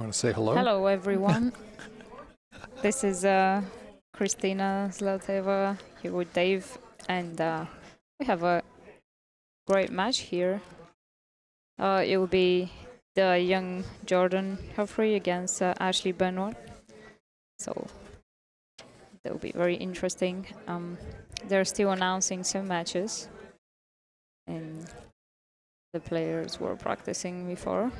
Want to say hello? Hello, everyone. This is Christina Zlateva here with Dave, and we have a great match here. It will be the young Jordan Helfery against Ashley Benoit. So that will be very interesting. They're still announcing some matches, and the players were practicing before.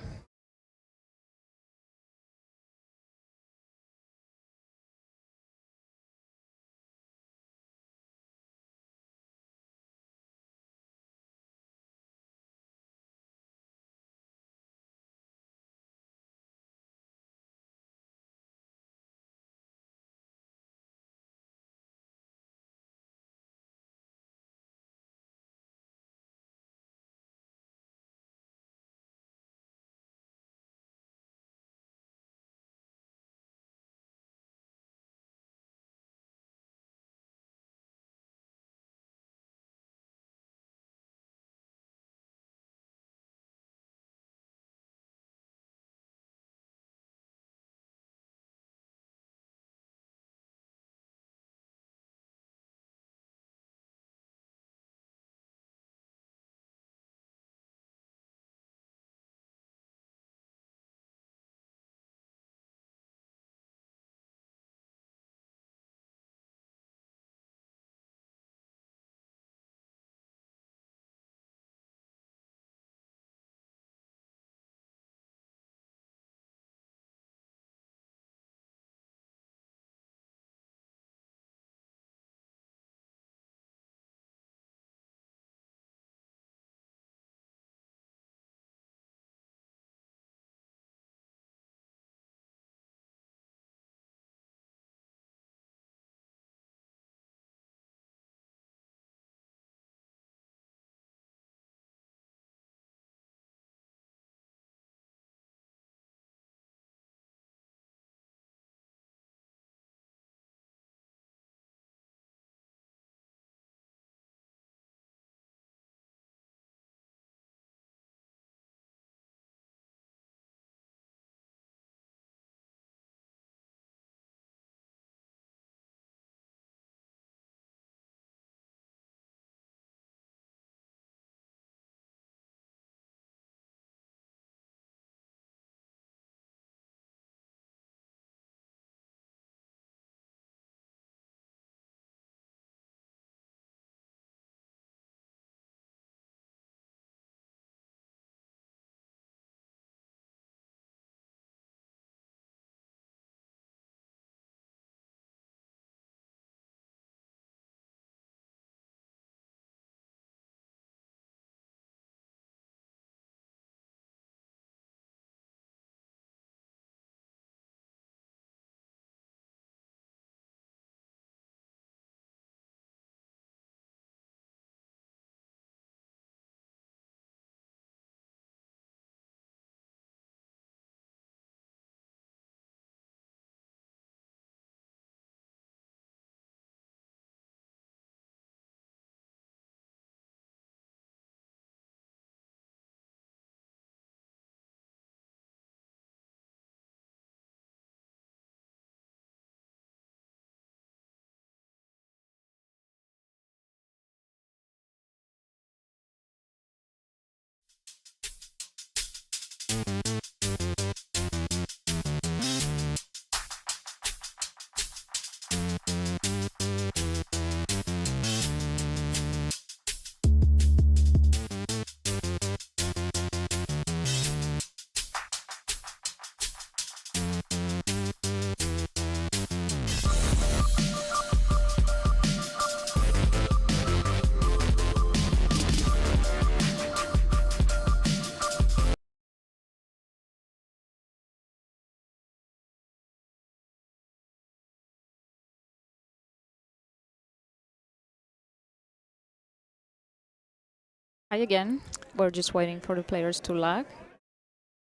Hi again. We're just waiting for the players to lag.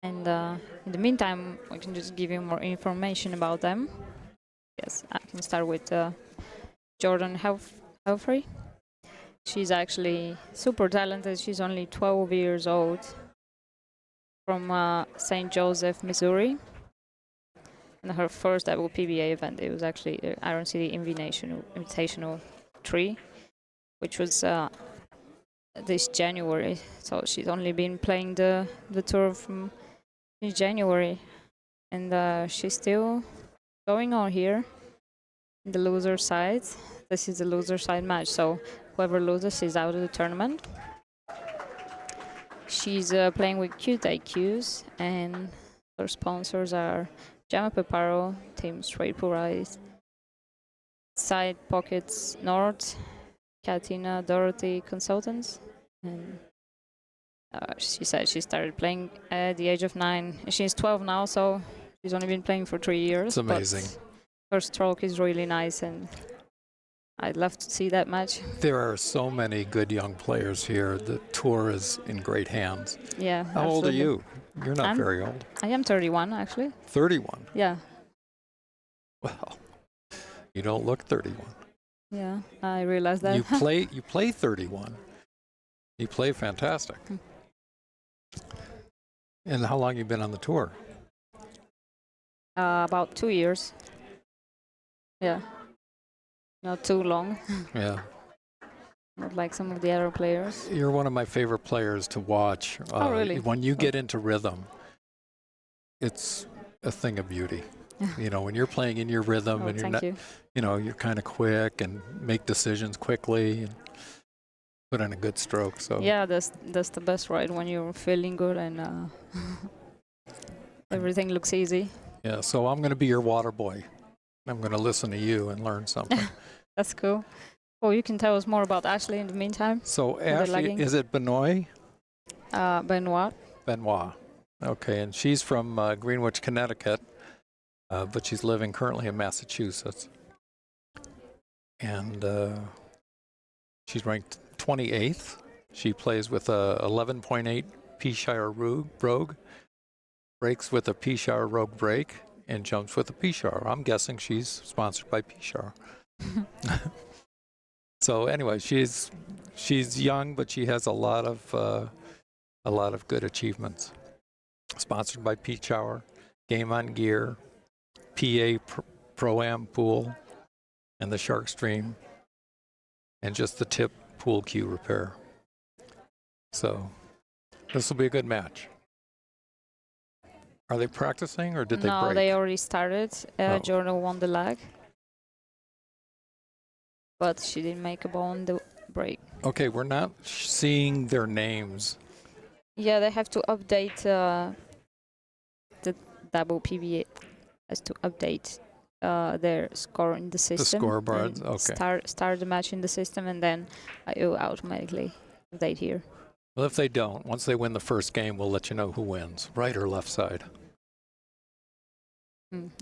And in the meantime, I can just give you more information about them. Yes, I can start with Jordan Helfery. She's actually super talented. She's only 12 years old, from St. Joseph, Missouri. in her first WPBA event. It was actually Iron City Invitational 3, which was this January. So she's only been playing the tour from January, and she's still going on here in the loser side. This is the loser side match, so whoever loses is out of the tournament. She's playing with Cute IQs, and her sponsors are Gemma Peparo, Team Straight Purais, Side Pockets North, Katina Dorothy Consultants, and she said she started playing at the age of 9. She's 12 now, so she's only been playing for 3 years. It's amazing. Her stroke is really nice, and I'd love to see that match. There are so many good young players here. The tour is in great hands. Yeah. How old are you? You're not very old. I am 31, actually. 31? Yeah. Well, you don't look 31. Yeah, I realized that. You play 31. You play fantastic. And how long you been on the tour? About 2 years. Yeah. Not too long. Yeah. Not like some of the other players. You're one of my favorite players to watch. Oh, really? When you get into rhythm, it's a thing of beauty. You know, when you're playing in your rhythm and you're not, you know, you're kind of quick and make decisions quickly and put in a good stroke. So yeah, that's the best, right? When you're feeling good and everything looks easy. Yeah. So I'm going to be your water boy. I'm going to listen to you and learn something. That's cool. Well, you can tell us more about Ashley in the meantime. So Ashley, is it Benoit? Benoit. Benoit. Okay, and she's from Greenwich, Connecticut, but she's living currently in Massachusetts. And she's ranked 28th. She plays with a 11.8 P-Shire Rogue, breaks with a P-Shire Rogue break, and jumps with a P-Shire. I'm guessing she's sponsored by P-Shire. So anyway, she's young, but she has a lot of good achievements. Sponsored by P-Shire, Game on Gear, PA Pro-Am Pool, and the Shark Stream, and just the tip pool cue repair. So this will be a good match. Are they practicing or did they break? No, they already started. Jordan won the leg, but she didn't make a ball on the break. Okay, we're not seeing their names. Yeah, they have to update the WPBA has to update their score in the system. The scoreboards, okay. Start the match in the system, and then it will automatically update here. Well, if they don't, once they win the first game, we'll let you know who wins, right or left side.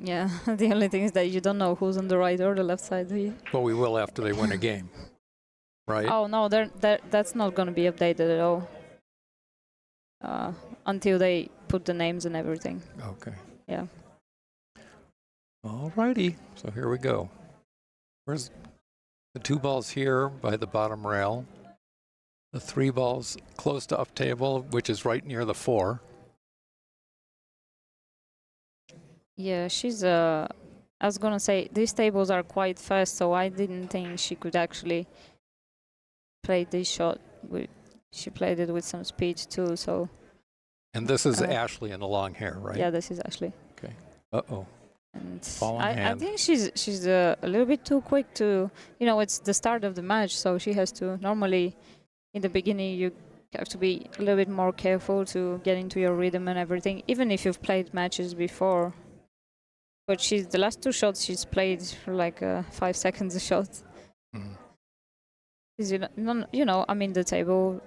Yeah, the only thing is that you don't know who's on the right or the left side, do you? Well, we will after they win a game, right? Oh, no, that's not going to be updated at all until they put the names and everything. Okay. Yeah. All righty, so here we go. Where's the 2 balls here by the bottom rail? The 3 balls close to up table, which is right near the 4. Yeah, she's I was gonna say these tables are quite fast, so I didn't think she could actually play this shot. She played it with some speed too, so. And this is Ashley in the long hair, right? Yeah, this is Ashley. Okay. Uh-oh. And I think she's a little bit too quick to, you know, it's the start of the match, so she has to, normally in the beginning you have to be a little bit more careful to get into your rhythm and everything, even if you've played matches before. But the last 2 shots she's played for like 5 seconds a shot. You know, I mean, the table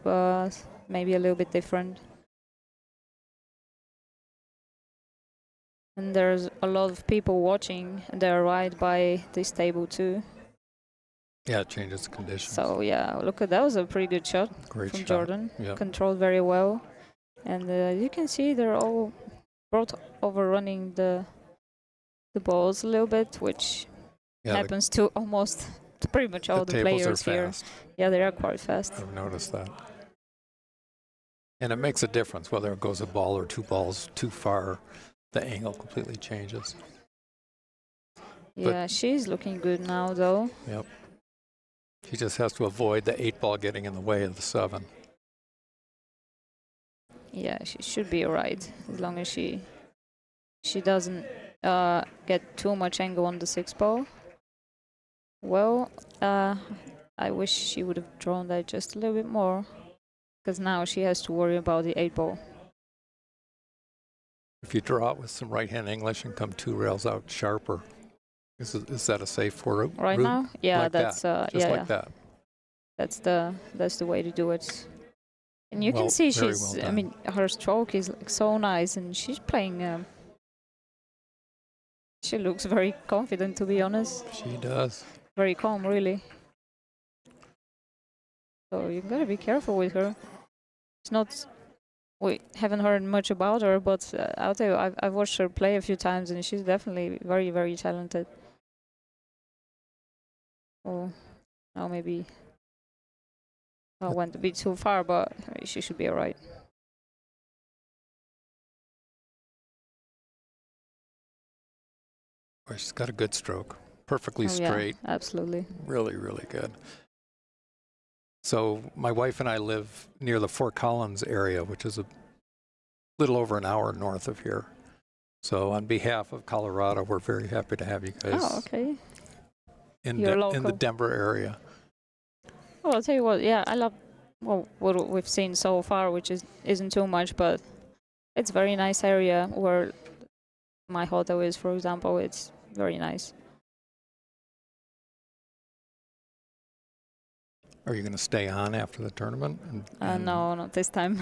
maybe a little bit different. And there's a lot of people watching, and they're right by this table too. Yeah, it changes the conditions. So yeah, look at that, was a pretty good shot from Jordan. Yep. Controlled very well. And you can see they're all both overrunning the balls a little bit, which happens to almost pretty much all the players here. Yeah, they are quite fast. I've noticed that. And it makes a difference whether it goes a ball or 2 balls too far. The angle completely changes. Yeah, she's looking good now, though. Yep. She just has to avoid the 8-ball getting in the way of the 7. Yeah, she should be alright as long as she doesn't get too much angle on the 6-ball. Well, I wish she would have drawn that just a little bit more, because now she has to worry about the 8-ball. If you draw it with some right-hand English and come 2 rails out sharper, is that a safe route? Right now, yeah, like that's that. Just yeah, like that. that's the way to do it. And you can see very she's, well I done. mean, her stroke is like so nice, and she's playing. She looks very confident, to be honest. She does. Very calm, really. So you gotta be careful with her. It's not. We haven't heard much about her, but I'll tell you, I've watched her play a few times, and she's definitely very, very talented. Oh, now maybe I went a bit too far, but she should be alright. Well, she's got a good stroke. Perfectly straight. Yeah, absolutely. Really, really good. So my wife and I live near the Fort Collins area, which is a little over an hour north of here. So on behalf of Colorado, we're very happy to have you guys Okay. in You're the local. Denver area. Well, I'll tell you what. Yeah, I love what we've seen so far, which isn't too much, but it's a very nice area where my hotel is, for example. It's very nice. Are you going to stay on after the tournament? No, not this time.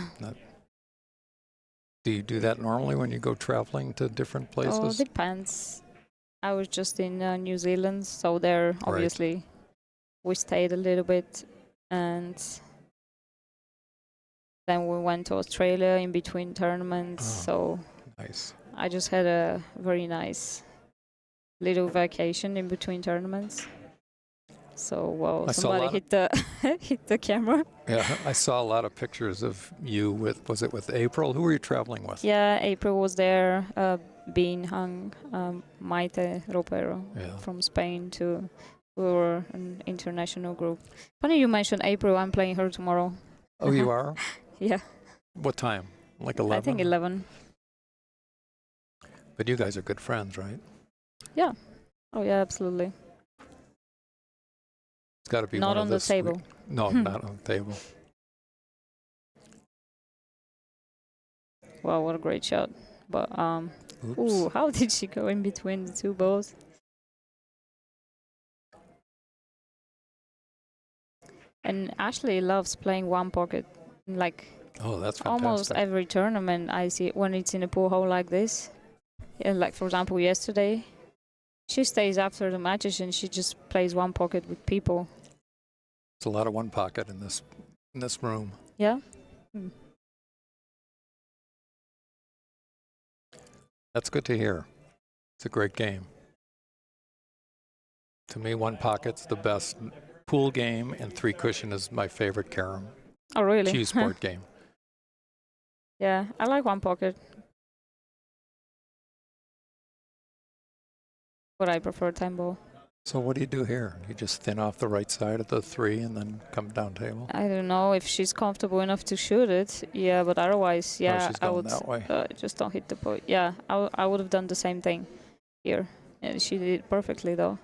Do you do that normally when you go traveling to different places? Oh, depends. I was just in New Zealand, so there obviously we stayed a little bit, and then we went to Australia in between tournaments. So nice. I just had a very nice little vacation in between tournaments. So well, somebody hit the hit the camera. Yeah, I saw a lot of pictures of you was it with April? Who were you traveling with? Yeah, April was there. Bean Hung, Maite Ropero from Spain too. We were an international group. Funny you mentioned April. I'm playing her tomorrow. Oh, you are? Yeah. What time? Like 11? I think 11. But you guys are good friends, right? Yeah. Oh yeah, absolutely. It's got to be not one on of the table. No, not on the table. Wow, what a great shot! But ooh, how did she go in between the 2 balls? And Ashley loves playing one pocket, like that's fantastic. almost every tournament I see when it's in a pool hole like this. Yeah, like for example yesterday, she stays after the matches and she just plays one pocket with people. It's a lot of one pocket in this room. Yeah. That's good to hear. It's a great game. To me, one pocket's the best pool game, and 3 cushion is my favorite carom. Oh, really? Cue sport game. Yeah, I like one pocket. But I prefer 10 ball. So what do you do here? You just thin off the right side of the 3 and then come down table? I don't know if she's comfortable enough to shoot it. Yeah, but otherwise, yeah, she's I going would that way. just don't hit the point. Yeah, I would have done the same thing here. And she did it perfectly, though.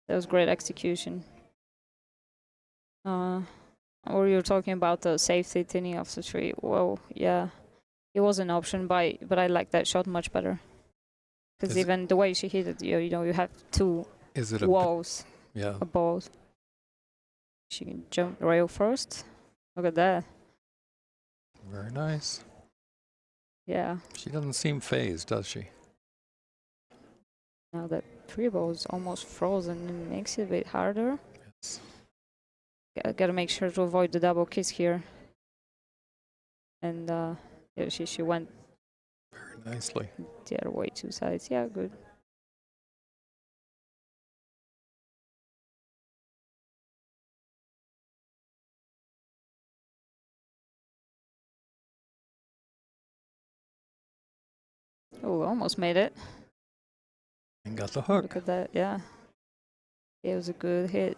That was great execution. Or you're talking about the safety thinning of the 3. Well, yeah, it was an option, but I like that shot much better. Because even the way she hit it, you know, you have 2 walls, a ball. She can jump the rail first. Look at that. Very nice. Yeah. She doesn't seem phased, does she? Now that 3 ball is almost frozen, it makes it a bit harder. Yes. Gotta make sure to avoid the double kiss here. And yeah, she went very nicely. The other way, 2 sides. Yeah, good. Oh, almost made it. Got the hook. Look at that. Yeah. It was a good hit.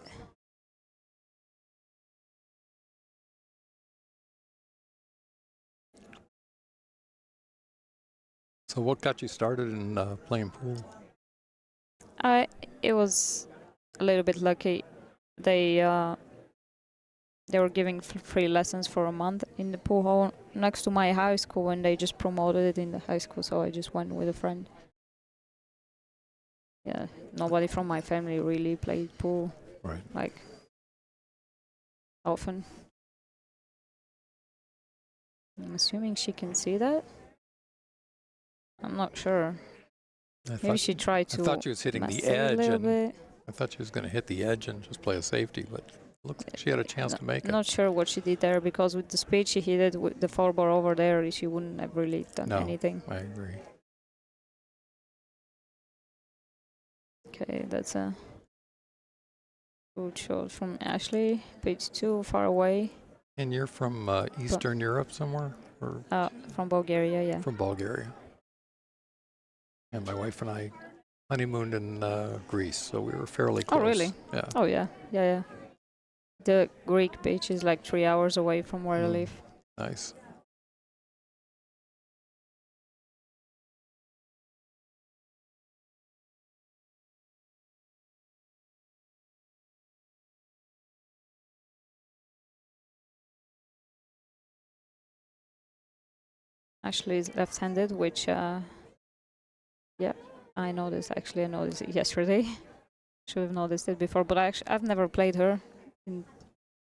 So what got you started in playing pool? It was a little bit lucky. They were giving free lessons for a month in the pool hall next to my high school, and they just promoted it in the high school, so I just went with a friend. Yeah, nobody from my family really played pool, Right. like, often. I'm assuming she can see that. I'm not sure. Maybe she tried to. I thought she was hitting the mess it a edge, little and bit. I thought she was going to hit the edge and just play a safety, but it looks like she had a chance to make it. Not sure what she did there, because with the speed she hit it with the 4-bar over there, she wouldn't have really done anything. I agree. Okay, that's a good shot from Ashley. Bit too far away. And you're from Eastern Europe somewhere? Or from Bulgaria, yeah. from Bulgaria. And my wife and I honeymooned in Greece, so we were fairly close. Oh, really? Yeah. Oh, yeah. The Greek beach is like 3 hours away from where I live. Nice. Ashley is left-handed, which, yeah, I noticed. Actually, I noticed it yesterday. Should have noticed it before, but I've never played her in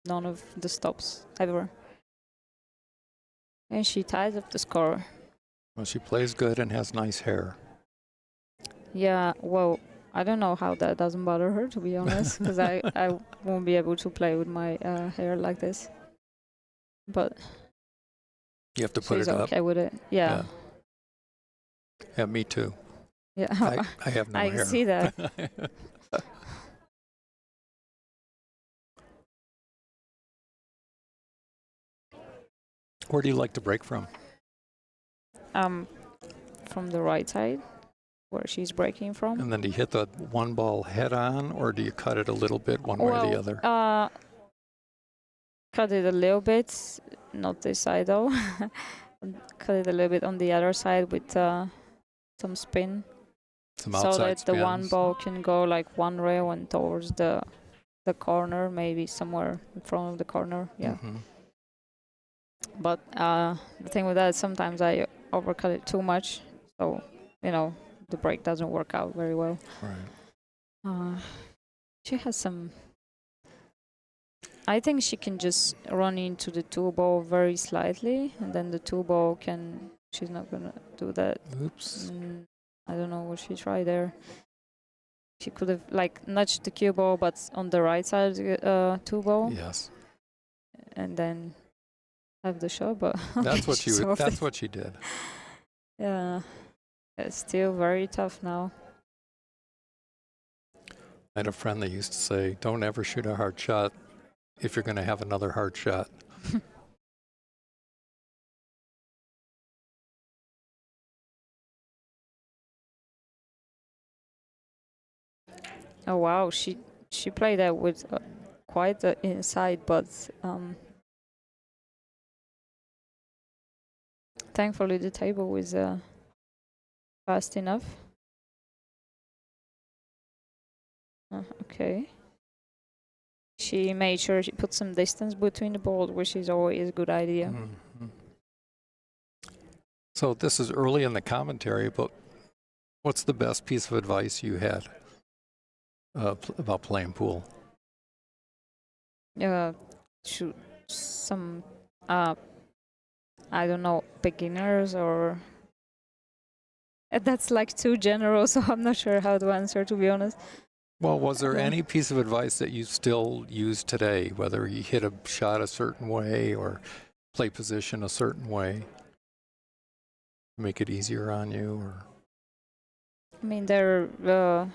none of the stops ever. And she ties up the score. Well, she plays good and has nice hair. Yeah, well, I don't know how that doesn't bother her, to be honest, because I won't be able to play with my hair like this. But You have to put she's it up. okay with it. Yeah. Yeah, me too. Yeah. I have no I hair. can see that. Where do you like to break from? From the right side, where she's breaking from. And then do you hit the one ball head on, or do you cut it a little bit one way or the other? Cut it a little bit, not this side though. Cut it a little bit on the other side with some spin. Some so outside that the one spins. ball can go like one rail and towards the corner, maybe somewhere in front of the corner. Yeah. Mm-hmm. But the thing with that is sometimes I overcut it too much, so the break doesn't work out very well. Right. She has some. I think she can just run into the 2-ball very slightly, and then the 2-ball can. She's not gonna do that. Oops. I don't know what she tried there. She could have like nudged the cue ball, but on the right side 2-ball. Yes. And then have the shot, but That's what she. That's what she did. Yeah, it's still very tough now. I had a friend that used to say, "Don't ever shoot a hard shot if you're going to have another hard shot." Oh wow, she played that with quite the inside, but thankfully the table was fast enough. Okay. She made sure she put some distance between the balls, which is always a good idea. Mm-hmm. So this is early in the commentary, but what's the best piece of advice you had about playing pool? To some, I don't know, beginners or. That's like too general, so I'm not sure how to answer, to be honest. Well, was there any piece of advice that you still use today, whether you hit a shot a certain way or play position a certain way, make it easier on you? Or? I mean, there are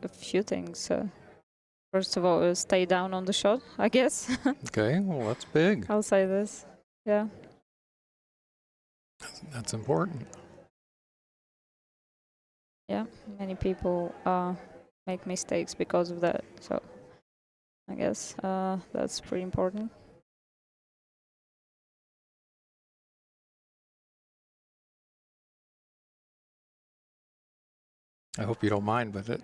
a few things. First of all, stay down on the shot, I guess. Okay, well, that's big. I'll say this. Yeah. That's important. yeah, many people make mistakes because of that. So I guess that's pretty important. I hope you don't mind, but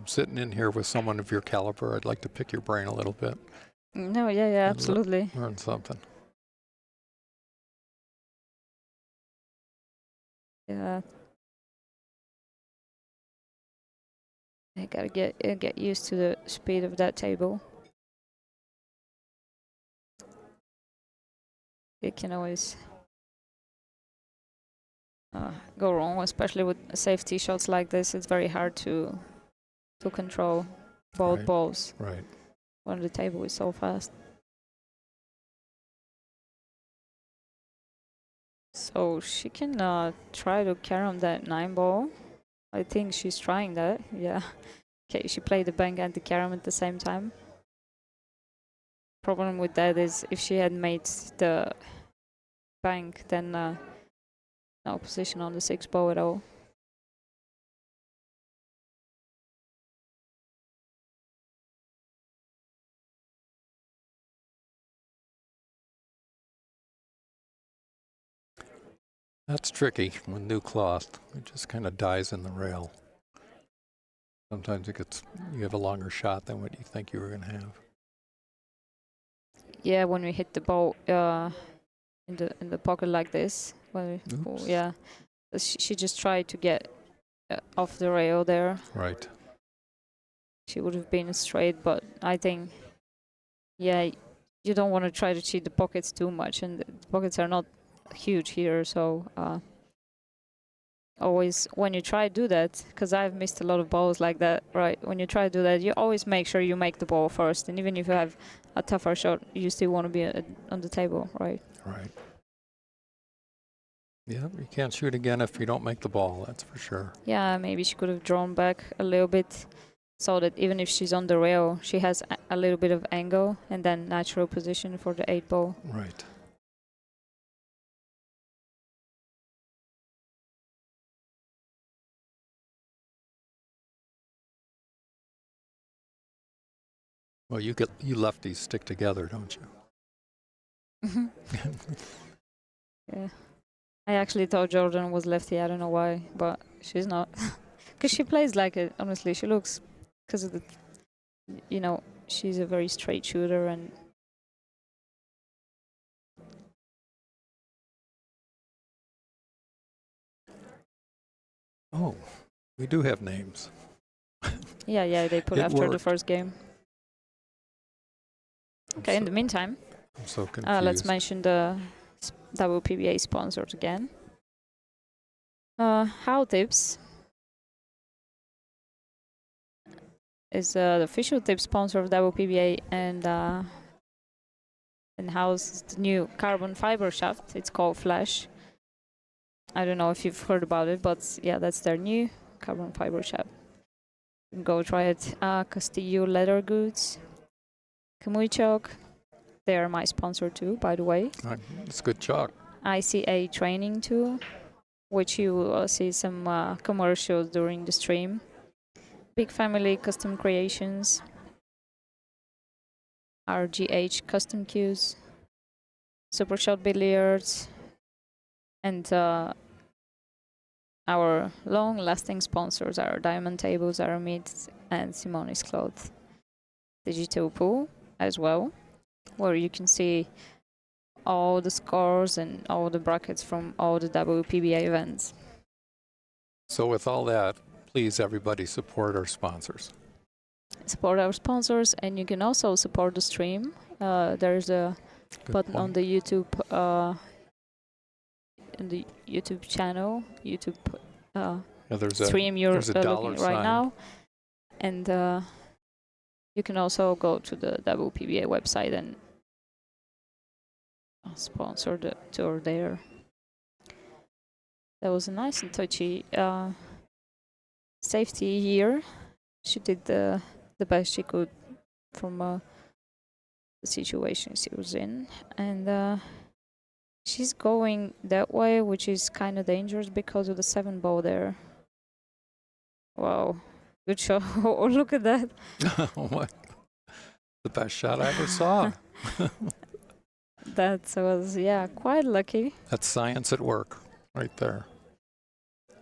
sitting in here with someone of your caliber, I'd like to pick your brain a little bit. No, yeah, absolutely. Learn something. Yeah, I gotta get used to the speed of that table. It can always go wrong, especially with safety shots like this. It's very hard to control both Right. balls Right. when the table is so fast. So she can try to carom that 9 ball. I think she's trying that. Yeah. Okay, she played the bank and the carom at the same time. Problem with that is if she had made the bank, then no position on the 6 ball at all. That's tricky with new cloth. It just kind of dies in the rail. Sometimes you have a longer shot than what you think you were going to have. Yeah, when we hit the ball in the pocket like this, yeah, she just tried to get off the rail there. Right. She would have been straight, but I think, yeah, you don't want to try to cheat the pockets too much, and the pockets are not huge here, so always when you try to do that, because I've missed a lot of balls like that, right? When you try to do that, you always make sure you make the ball first, and even if you have a tougher shot, you still want to be on the table, right? Right. Yeah, you can't shoot again if you don't make the ball, that's for sure. Yeah, maybe she could have drawn back a little bit so that even if she's on the rail, she has a little bit of angle and then natural position for the 8 ball. Right. Well, you lefties stick together, don't you? Yeah. I actually thought Jordan was lefty. I don't know why, but she's not. Because she plays like it, honestly. She looks, because of the, she's a very straight shooter and. Oh, we do have names. Yeah, they put It after the worked. first game. Okay, in the meantime, I'm so confused. let's mention the WPBA sponsors again. How Tips is the official tip sponsor of WPBA, and House the new carbon fiber shaft. It's called Flash. I don't know if you've heard about it, but yeah, that's their new carbon fiber shaft. You can go try it. Castillo Leather Goods, Kamui Chalk. They are my sponsor too, by the way. It's good chalk. ICA Training too, which you will see some commercials during the stream. Big Family Custom Creations, RGH Custom Cues, Super Shot Billiards, and our long-lasting sponsors are Diamond Tables, Aramid, and Simone's Cloth. Digital Pool as well, where you can see all the scores and all the brackets from all the WPBA events. So with all that, please everybody support our sponsors. Support our sponsors, and you can also support the stream. There's a button on the YouTube in the YouTube channel, YouTube stream you're looking right now, and you can also go to the WPBA website and sponsor the tour there. That was a nice and touchy safety here. She did the best she could from the situation she was in, and she's going that way, which is kind of dangerous because of the 7 ball there. Wow, good shot. Oh, look at that. What? The best shot I ever saw. That was, yeah, quite lucky. That's science at work, right there.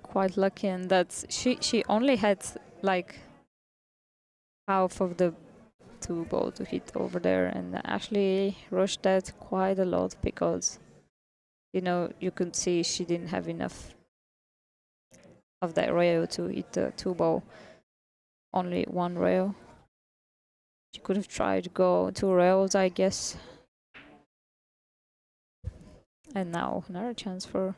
Quite lucky, and that's she only had like half of the two ball to hit over there, and actually rushed that quite a lot because you could see she didn't have enough of that rail to hit the two ball. Only one rail. She could have tried to go 2 rails, I guess. And now another chance for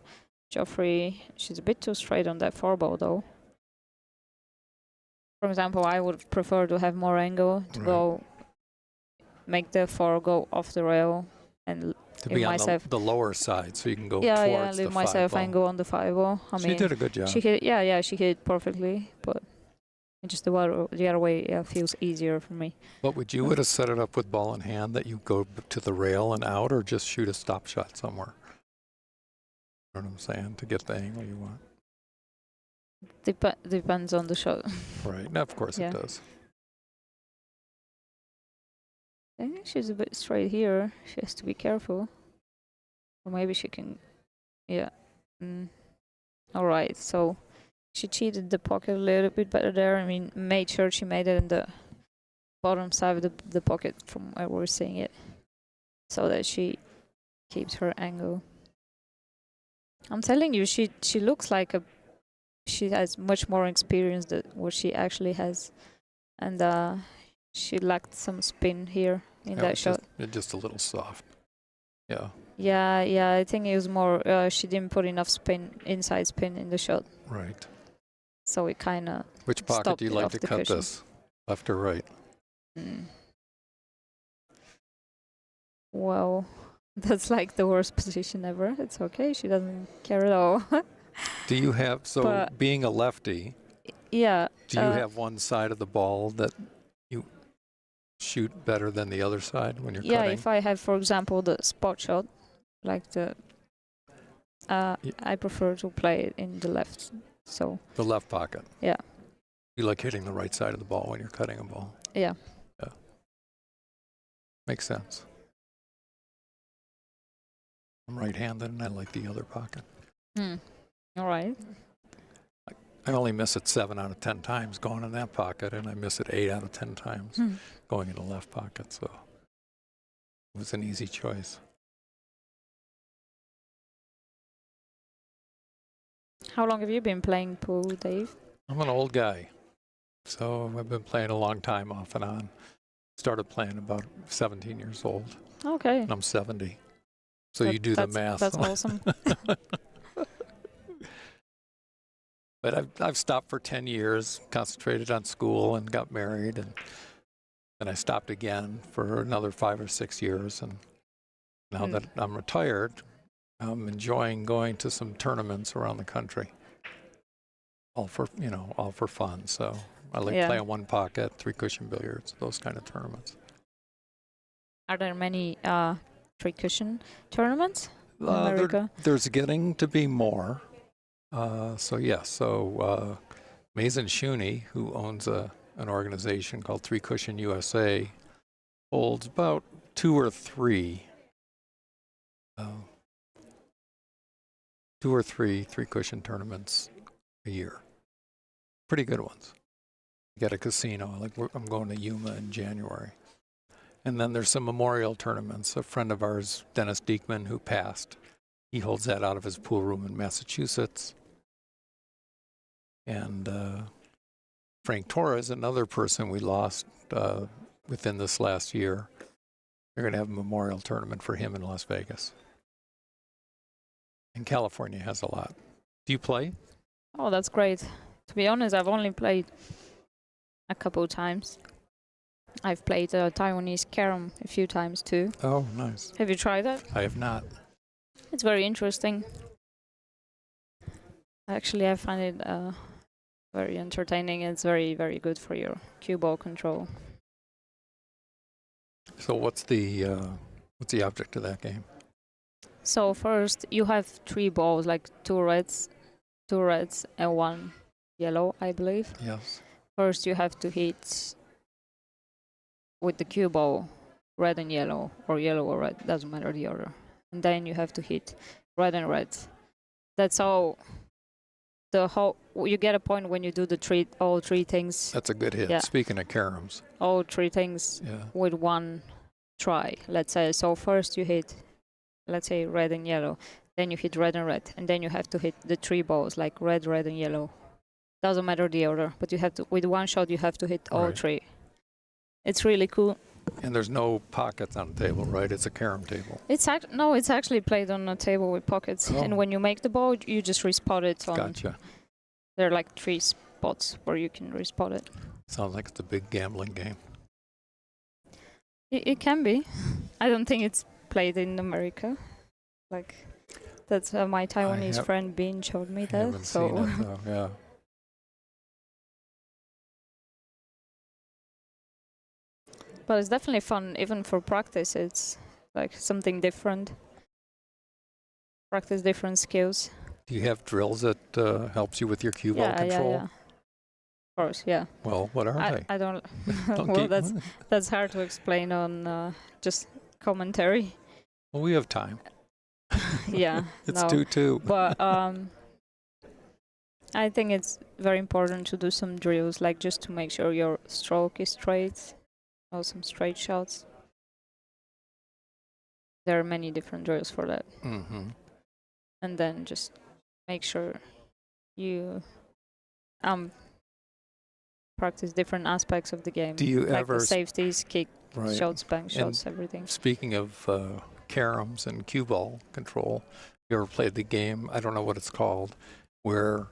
Joffrey. She's a bit too straight on that 4 ball though. For example, I would prefer to have more angle to go make the 4 go off the rail and to be on the lower side, so you can go towards leave the myself 5 ball. angle on the 5 ball. I mean, She did a good job. She hit, she hit it perfectly, but just the other way feels easier for me. But would you have set it up with ball in hand that you go to the rail and out, or just shoot a stop shot somewhere? You know what I'm saying? To get the angle you want. Depends on the shot. Right. No, of course it does. I think she's a bit straight here. She has to be careful. Or maybe she can... Yeah. All right, so she cheated the pocket a little bit better there. I mean, made sure she made it in the bottom side of the pocket from where we're seeing it. So that she keeps her angle. I'm telling you, she looks like she has much more experience than what she actually has. And she lacked some spin here in that shot. Just a little soft. Yeah. Yeah, I think it was more, she didn't put enough inside spin in the shot. Right. So it kind of Which pocket do you like to cut this? Left or right? Well, that's like the worst position ever. It's okay, she doesn't care at all. Do you have, being a lefty, do you have one side of the ball that you shoot better than the other side when you're cutting? Yeah, if I have, for example, the spot shot, like I prefer to play it in the left. So the left pocket. Yeah. You like hitting the right side of the ball when you're cutting a ball. Yeah. Yeah. Makes sense. I'm right-handed and I like the other pocket. All right. I only miss it 7 out of 10 times going in that pocket, and I miss it 8 out of 10 times going in the left pocket. So it was an easy choice. How long have you been playing pool, Dave? I'm an old guy, so I've been playing a long time off and on. Started playing about 17 years old. Okay. And I'm 70. So you do the math. That's awesome. But I've stopped for 10 years, concentrated on school and got married, and then I stopped again for another 5 or 6 years. And now that I'm retired, I'm enjoying going to some tournaments around the country. All for fun. So I like playing one pocket, 3-cushion billiards, those kind of tournaments. Are there many 3-cushion tournaments in America? There's getting to be more. Mason Shooney, who owns an organization called 3-Cushion USA, holds about 2 or 3 3-cushion tournaments a year. Pretty good ones. You got a casino, like I'm going to Yuma in January. And then there's some memorial tournaments. A friend of ours, Dennis Diekman, who passed, he holds that out of his pool room in Massachusetts. And Frank Torres, another person we lost within this last year, they're going to have a memorial tournament for him in Las Vegas. And California has a lot. Do you play? Oh, that's great. To be honest, I've only played a couple of times. I've played Taiwanese carom a few times too. Oh, nice. Have you tried that? I have not. It's very interesting. Actually, I find it very entertaining. It's very, very good for your cue ball control. So what's the object of that game? So first, you have 3 balls, like 2 reds and 1 yellow, I believe. Yes. First, you have to hit with the cue ball red and yellow, or yellow or red, doesn't matter the order. And then you have to hit red and red. That's all. You get a point when you do all three things. That's a good hit. Yeah. Speaking of caroms. All three things with one try. Let's say, so first you hit, let's say, red and yellow. Then you hit red and red. And then you have to hit the three balls, like red, red, and yellow. Doesn't matter the order, but you have to, with one shot, you have to hit all three. It's really cool. And there's no pockets on the table, right? It's a carom table. It's actually played on a table with pockets. Oh. And when you make the ball, you just respot it on. Gotcha. There are like 3 spots where you can respot it. Sounds like it's a big gambling game. It can be. I don't think it's played in America. Like, that's my Taiwanese friend Bean showed me that. Haven't seen it, though. Yeah. But it's definitely fun, even for practice. It's like something different. Practice different skills. Do you have drills that helps you with your cue ball control? Yeah. Of course, yeah. Well, what are they? I don't. Well, that's hard to explain on just commentary. Well, we have time. Yeah. It's no. 2-2. But I think it's very important to do some drills, like just to make sure your stroke is straight, or some straight shots. There are many different drills for that. Mm-hmm. And then just make sure you practice different aspects of the game. Do you like ever the safeties, kick, right. shots, bank shots, everything. Speaking of caroms and cue ball control, you ever played the game, I don't know what it's called, where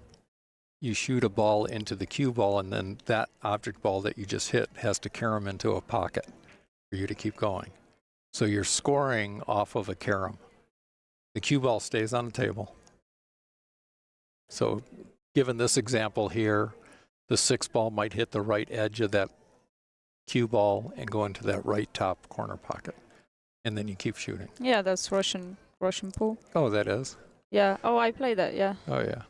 you shoot a ball into the cue ball and then that object ball that you just hit has to carom into a pocket for you to keep going. So you're scoring off of a carom. The cue ball stays on the table. So given this example here, the 6 ball might hit the right edge of that cue ball and go into that right top corner pocket. And then you keep shooting. Yeah, that's Russian pool. Oh, that is? Yeah. Oh, I play that, yeah. Oh, yeah.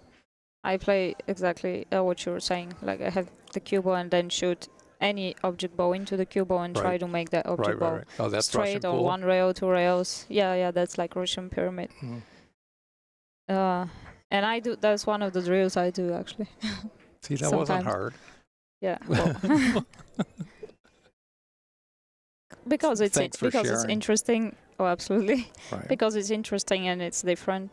I play exactly what you were saying. Like, I have the cue ball and then shoot any object ball into the cue ball and try to make that object ball Oh, that's straight Russian or pool? 1 rail, 2 rails. Yeah, that's like Russian pyramid. Mm. And that's one of the drills I do, actually. See, that wasn't hard. Yeah. Well. because it's interesting. Oh, absolutely. Right. Because it's interesting and it's different.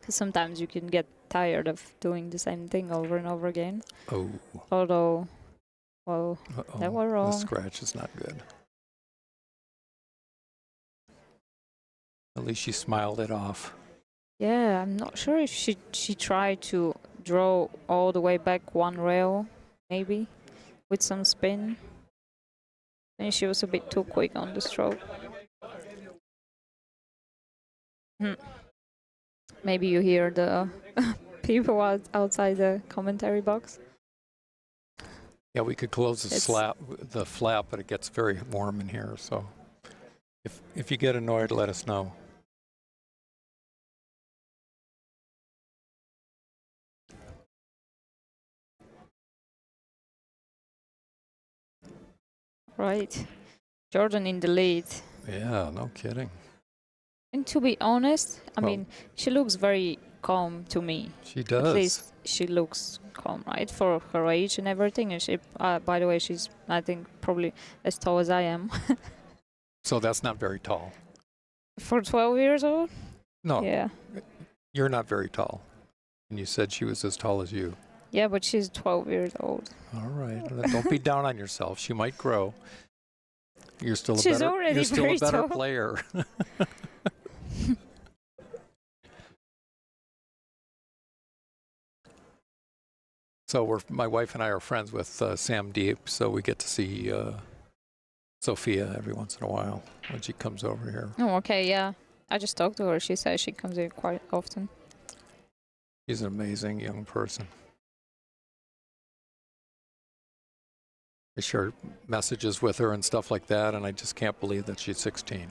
Sometimes you can get tired of doing the same thing over and over again. Oh. Although, well, that was wrong. The scratch is not good. At least she smiled it off. Yeah, I'm not sure if she tried to draw all the way back 1 rail, maybe, with some spin. And she was a bit too quick on the stroke. Maybe you hear the people outside the commentary box. Yeah, we could close the flap, but it gets very warm in here. So if you get annoyed, let us know. Right. Jordan in the lead. Yeah, no kidding. And to be honest, I mean, she looks very calm to me. She does. At least she looks calm, right? For her age and everything. And she, by the way, she's, I think, probably as tall as I am. So that's not very tall. For 12 years old? No. Yeah. You're not very tall. And you said she was as tall as you. Yeah, but she's 12 years old. All right. Don't be down on yourself. She might grow. You're still a better player. So my wife and I are friends with Sam Deep, so we get to see Sophia every once in a while when she comes over here. Oh, okay, yeah. I just talked to her. She says she comes here quite often. She's an amazing young person. I share messages with her and stuff like that, and I just can't believe that she's 16.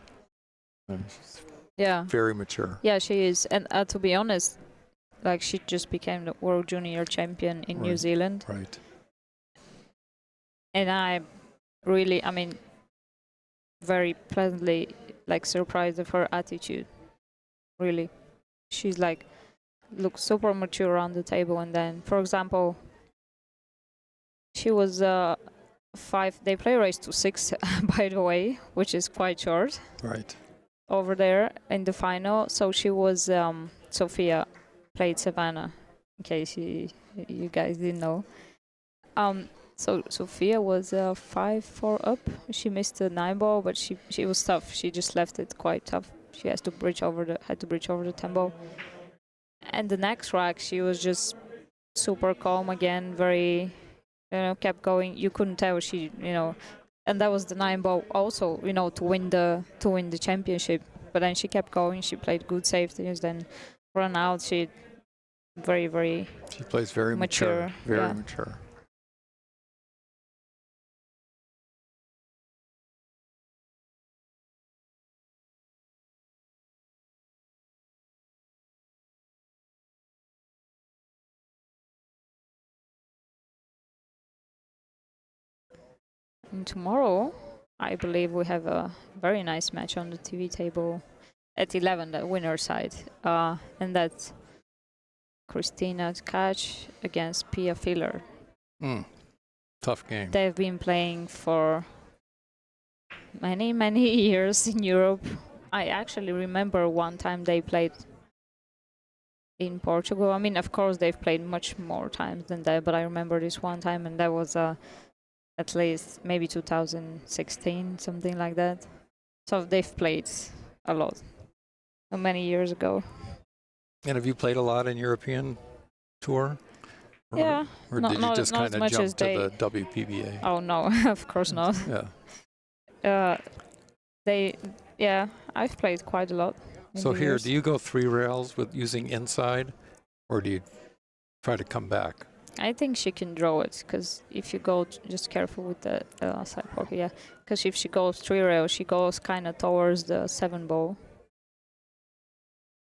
She's Yeah. very mature. Yeah, she is. And to be honest, like she just became the world junior champion in New Right. Zealand. Right. And I really, I mean, very pleasantly like surprised of her attitude. Really, she's like looks super mature on the table. And then, for example, she was 5. They play race to 6, by the way, which is quite short Right. over there in the final. So she was Sophia played Savannah, in case you guys didn't know. So Sophia was 5-4 up. She missed the 9 ball, but she was tough. She just left it quite tough. She had to bridge over the 10 ball. And the next rack, she was just super calm again. Very, kept going. You couldn't tell and that was the 9 ball also. To win the championship. But then she kept going. She played good safeties. Then run out. She very, very. She plays very mature. Very mature. And tomorrow, I believe we have a very nice match on the TV table at 11, the winner side. And that's Christina Tkach against Pia Filler. Tough game. They've been playing for many, many years in Europe. I actually remember one time they played in Portugal. I mean, of course, they've played much more times than that, but I remember this one time, and that was at least maybe 2016, something like that. So they've played a lot, many years ago. And have you played a lot in European tour? Yeah. Or did you just kind of jump to the WPBA? Oh no, of course not. Yeah. I've played quite a lot. So here, do you go 3 rails with using inside, or do you try to come back? I think she can draw it, because if you go, just careful with the side pocket, because if she goes 3 rails, she goes kind of towards the 7 ball.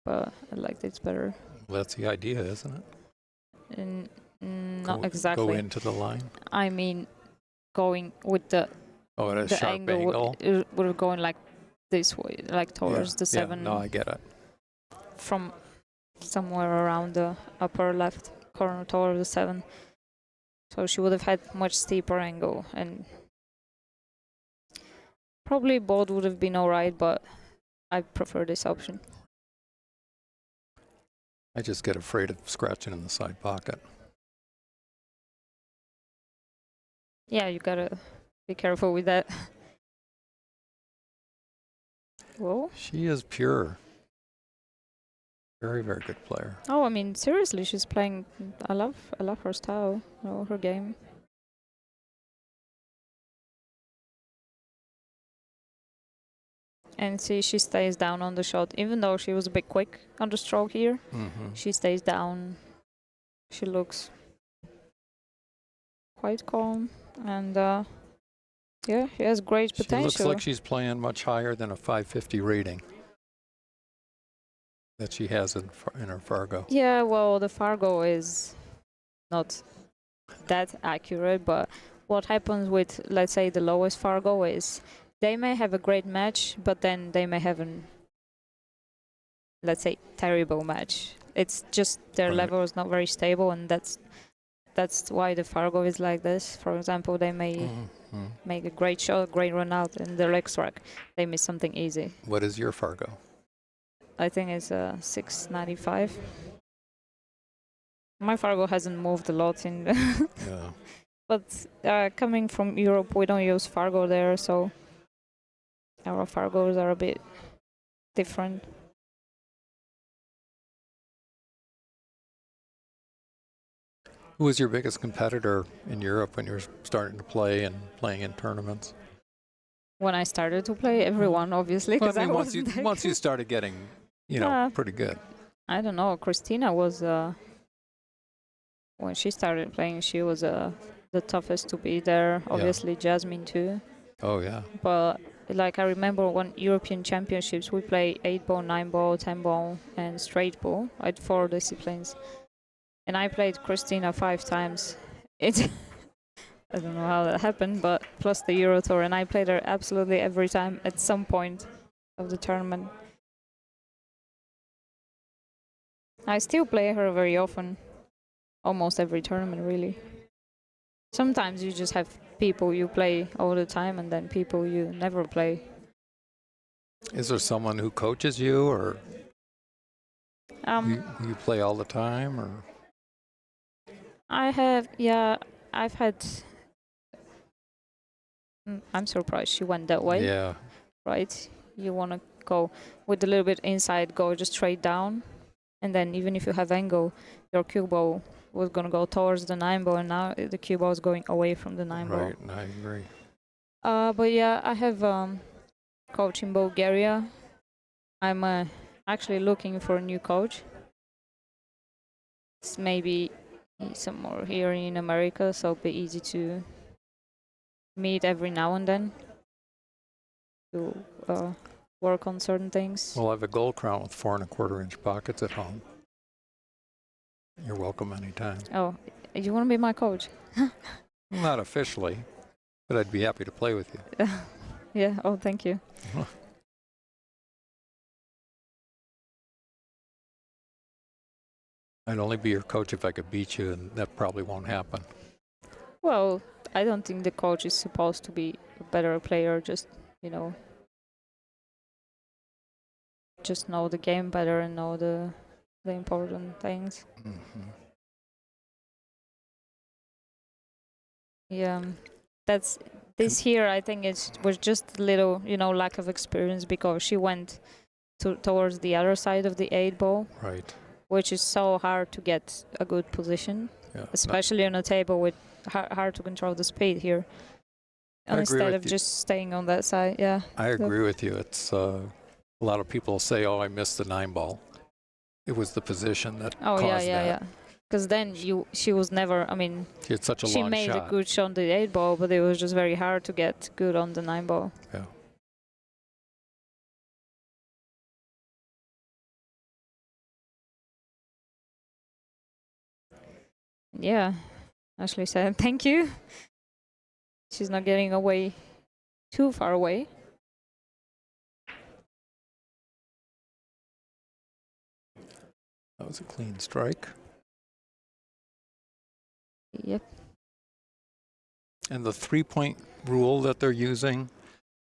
But I like this better. Well, that's the idea, isn't it? Not exactly. Go into the line? I mean, going with the at a sharp angle? We're going like this way, like towards the 7. Yeah, no, I get it. From somewhere around the upper left corner towards the 7. So she would have had much steeper angle, and probably both would have been alright, but I prefer this option. I just get afraid of scratching in the side pocket. Yeah, you gotta be careful with that. Whoa. She is pure. Very, very good player. Oh, I mean, seriously, she's playing. I love her style, her game. And see, she stays down on the shot, even though she was a bit quick on the stroke here. She stays down. She looks quite calm, and she has great potential. She looks like she's playing much higher than a 550 rating that she has in her Fargo. Yeah, well, the Fargo is not that accurate, but what happens with, let's say, the lowest Fargo is they may have a great match, but then they may have an, let's say, terrible match. It's just their level is not very stable, and that's why the Fargo is like this. For example, they may make a great shot, a great run out, and the next rack they miss something easy. What is your Fargo? I think it's 695. My Fargo hasn't moved a lot in. Yeah. But coming from Europe, we don't use Fargo there, so our Fargos are a bit different. Who was your biggest competitor in Europe when you were starting to play and playing in tournaments? When I started to play, everyone, obviously, because once you started getting, pretty good. I don't know. Christina was when she started playing, she was the toughest to be there. Obviously, Jasmine too. Oh yeah. But like I remember one European Championships, we play 8 ball, 9 ball, 10 ball, and straight ball. I had 4 disciplines, and I played Christina 5 times. It I don't know how that happened, but plus the Euro Tour, and I played her absolutely every time at some point of the tournament. I still play her very often, almost every tournament, really. Sometimes you just have people you play all the time, and then people you never play. Is there someone who coaches you, or Um, you play all the time, or? I've had. I'm surprised she went that way. Yeah. Right? You want to go with a little bit inside, go just straight down, and then even if you have angle, your cue ball was gonna go towards the 9 ball, and now the cue ball is going away from the 9 ball. Right, I agree. But yeah, I have coach in Bulgaria. I'm actually looking for a new coach. It's maybe somewhere here in America, so it'll be easy to meet every now and then to work on certain things. Well, I have a gold crown with 4 1/4-inch pockets at home. You're welcome anytime. Oh, you want to be my coach? Not officially, but I'd be happy to play with you. Yeah. Oh, thank you. I'd only be your coach if I could beat you, and that probably won't happen. Well, I don't think the coach is supposed to be a better player. Just just know the game better and know the important things. Mm-hmm. Yeah, that's this year. I think it was just a little, lack of experience because she went towards the other side of the 8 ball, Right. which is so hard to get a good position, Yeah. especially on a table with hard to control the speed here. I agree Instead with of you. just staying on that side, yeah. I agree with you. It's a lot of people say, "Oh, I missed the 9 ball." It was the position that Oh caused yeah. that. Because then she was never. I mean, She had such a she long made shot. a good shot on the 8 ball, but it was just very hard to get good on the 9 ball. Yeah. Yeah, Ashley said thank you. She's not getting away too far away. That was a clean strike. Yep. And the 3-point rule that they're using,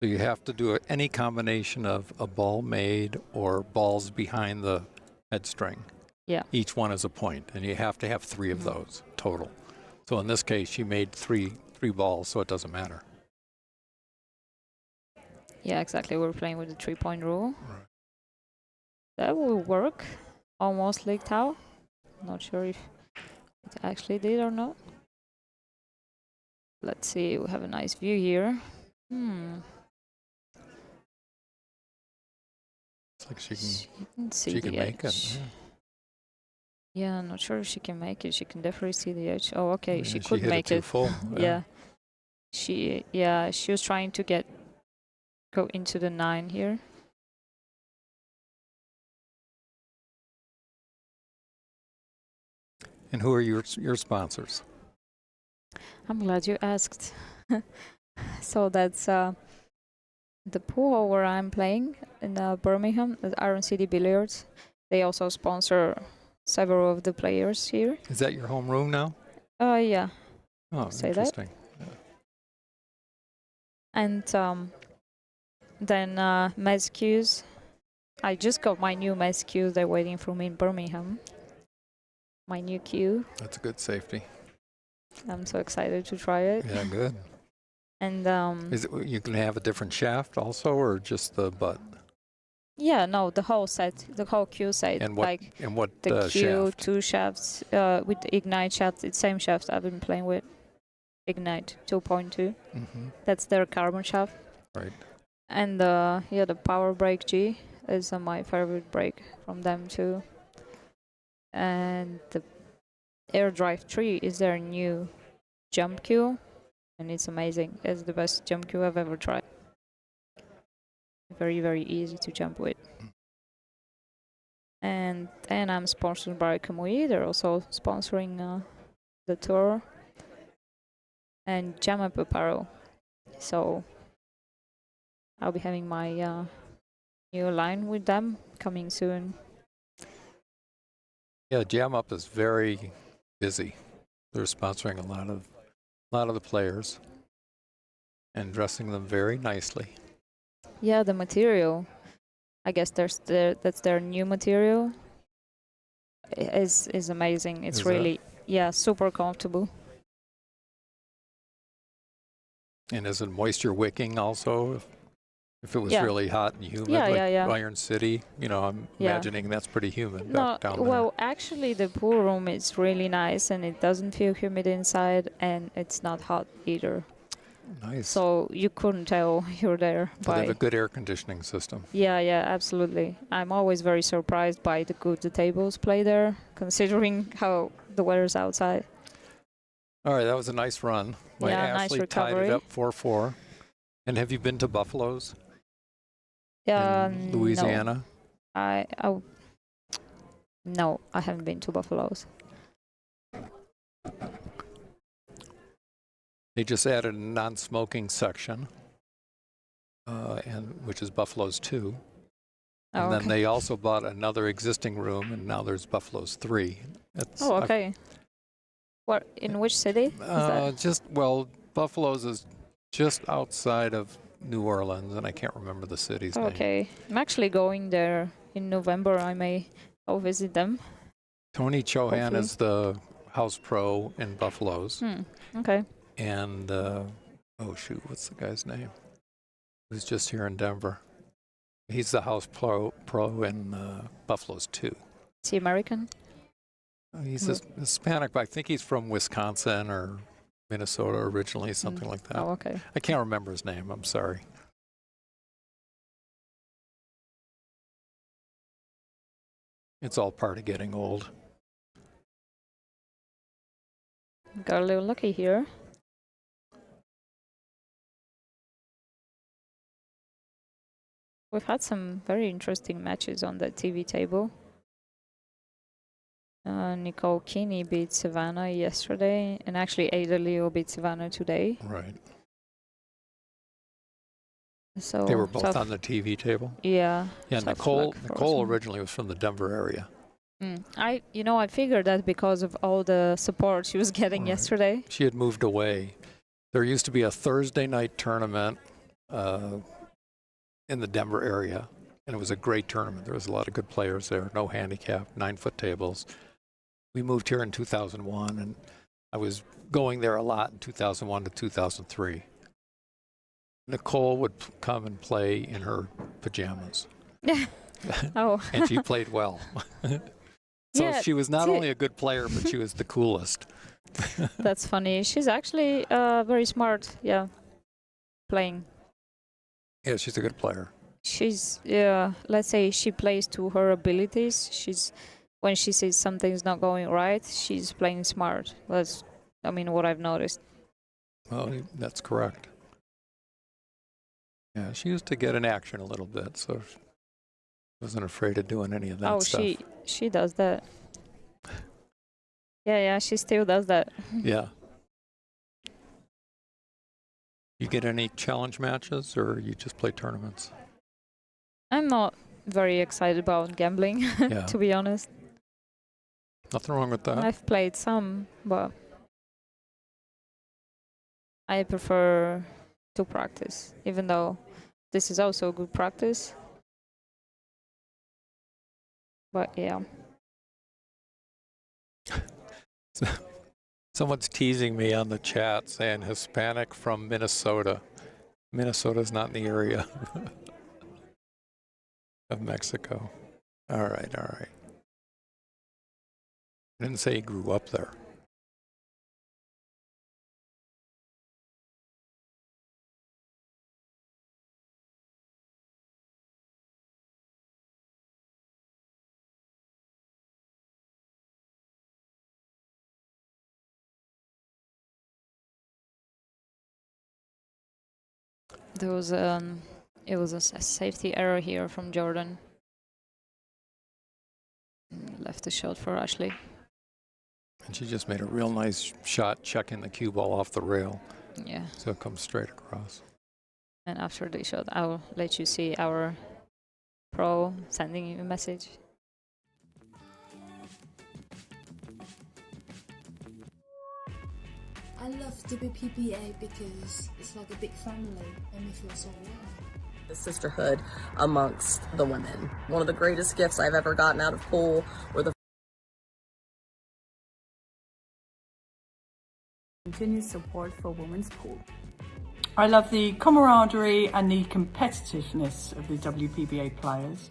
so you have to do any combination of a ball made or balls behind the head string. Yeah. Each one is a point, and you have to have 3 of those total. So in this case, she made three balls, so it doesn't matter. Yeah, exactly. We're playing with the 3-point rule. Right. That will work. Almost leaked out. Not sure if it actually did or not. Let's see. We have a nice view here. It's like she can see can the make edge. it. Yeah, I'm not sure if she can make it. She can definitely see the edge. Oh, okay. Yeah, She could hit make it. it. Too full. Yeah. She was trying to go into the 9 here. And who are your sponsors? I'm glad you asked. So that's the pool where I'm playing in Birmingham, at Iron City Billiards. They also sponsor several of the players here. Is that your home room now? Yeah. Oh, Say interesting. And then mez cues. I just got my new mez cues. They're waiting for me in Birmingham. My new cue. That's a good safety. I'm so excited to try it. Yeah, good. And Is it you can have a different shaft also, or just the butt? yeah, no, the whole set, the whole cue set. And what the cue, shaft? 2 shafts with the Ignite shaft. It's same shaft I've been playing with. Ignite 2.2. Mm-hmm. That's their carbon shaft. Right. And the Power Break G is my favorite break from them too. And the Air Drive 3 is their new jump cue, and it's amazing. It's the best jump cue I've ever tried. very, very easy to jump with. And I'm sponsored by Kamui. They're also sponsoring the tour. And Jam Up Apparel. So I'll be having my new line with them coming soon. Yeah, Jam Up is very busy. They're sponsoring a lot of the players and dressing them very nicely. Yeah, the material. I guess that's their new material. Is amazing. It's Is really super comfortable. And is it moisture wicking also? If it was Yeah. really hot and humid, Yeah. Iron City, I'm imagining that's pretty humid No, down there. well, actually, the pool room is really nice, and it doesn't feel humid inside, and it's not hot either. Nice. So you couldn't tell you're there. So they have a good air conditioning system. Yeah, absolutely. I'm always very surprised by the good the tables play there, considering how the weather's outside. All right, that was a nice run. Ashley nice tied recovery. it up 4-4. And have you been to Buffalo's? Yeah, in Louisiana? No, I haven't been to Buffalo's. They just added a non-smoking section, which is Buffalo's 2. And then they also bought another existing room, and now there's Buffalo's 3. Okay. In which city is that? Buffalo's is just outside of New Orleans, and I can't remember the city's name. Okay. I'm actually going there in November. I may go visit them. Tony Chohan Hopefully. is the house pro in Buffalo's. Okay. And, what's the guy's name? Who's just here in Denver. He's the house pro in Buffalo's 2. Is he American? He's Hispanic, but I think he's from Wisconsin or Minnesota originally, something like that. Oh, okay. I can't remember his name. I'm sorry. It's all part of getting old. Got a little lucky here. We've had some very interesting matches on the TV table. Nicole Keeney beat Savannah yesterday, and actually Ada Leo beat Savannah today. Right. So they were both on the TV table. Yeah. Yeah. Nicole originally was from the Denver area. I figured that because of all the support she was getting yesterday. She had moved away. There used to be a Thursday night tournament in the Denver area, and it was a great tournament. There was a lot of good players there. No handicap, 9-foot tables. We moved here in 2001, and I was going there a lot in 2001 to 2003. Nicole would come and play in her pajamas. And she played well. She was not only a good player, but she was the coolest. That's funny. She's actually very smart, playing. Yeah, she's a good player. She's, let's say she plays to her abilities. When she sees something's not going right, she's playing smart. That's, what I've noticed. Well, that's correct. Yeah, she used to get in action a little bit, so she wasn't afraid of doing any of that stuff. Oh, she does that. Yeah, she still does that. Yeah. You get any challenge matches, or you just play tournaments? I'm not very excited about gambling, to be honest. Nothing wrong with that. I've played some, but I prefer to practice, even though this is also good practice. But yeah. Someone's teasing me on the chat saying Hispanic from Minnesota. Minnesota's not in the area of Mexico. All right. I didn't say he grew up there. There was It was a safety error here from Jordan. Left the shot for Ashley. And she just made a real nice shot checking the cue ball off the rail. Yeah. So it comes straight across. And after the shot, I'll let you see our pro sending you a message. I love WPBA because it's like a big family and we feel so warm. The sisterhood amongst the women. One of the greatest gifts I've ever gotten out of pool were the continued support for women's pool. I love the camaraderie and the competitiveness of the WPBA players.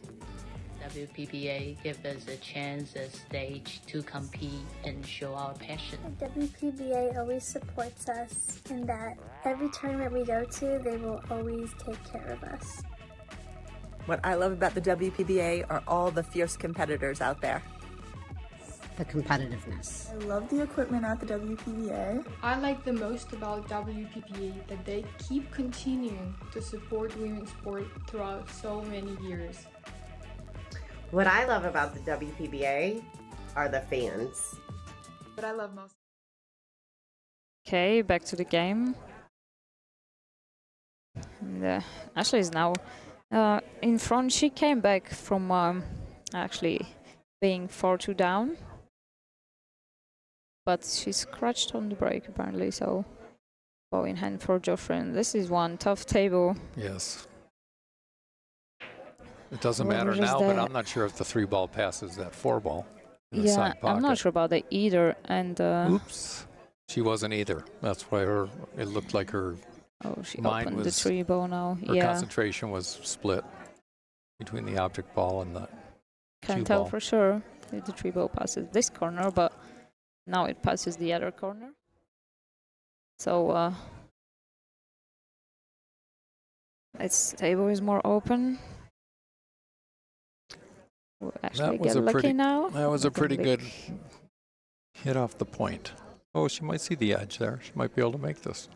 WPBA gives us a chance, a stage to compete and show our passion. WPBA always supports us in that every tournament we go to, they will always take care of us. What I love about the WPBA are all the fierce competitors out there. The competitiveness. I love the equipment at the WPBA. I like the most about WPBA that they keep continuing to support women's sport throughout so many years. What I love about the WPBA are the fans. What I love most. Okay, back to the game. And, Ashley is now in front. She came back from actually being 4-2 down. But she scratched on the break apparently, so ball in hand for Joffrin. This is one tough table. Yes. It doesn't matter now, but I'm not sure if the 3-ball passes that 4-ball. Yeah, I'm not sure about that either. And oops, she wasn't either. That's why it looked like her she mind opened was, the 3-ball now. Her concentration was split between the object ball and the Can't tell for sure if the 3-ball passes this corner, but now it passes the other corner. So its table is more open. We'll actually get lucky now. That was a pretty good hit off the point. Oh, she might see the edge there. She might be able to make this.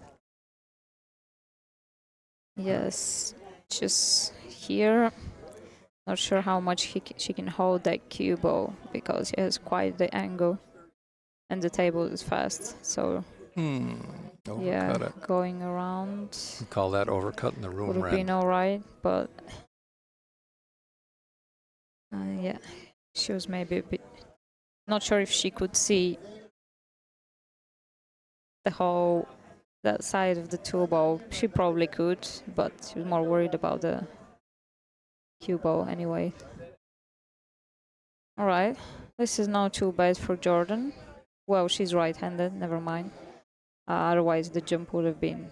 Yes, just here. Not sure how much she can hold that cue ball because she has quite the angle. And the table is fast, so yeah, going around. We call that overcutting the room would have rent. been all right, but yeah, she was maybe a bit not sure if she could see that side of the 2-ball. She probably could, but she was more worried about the cue ball anyway. All right, this is not too bad for Jordan. Well, she's right-handed, never mind. Otherwise, the jump would have been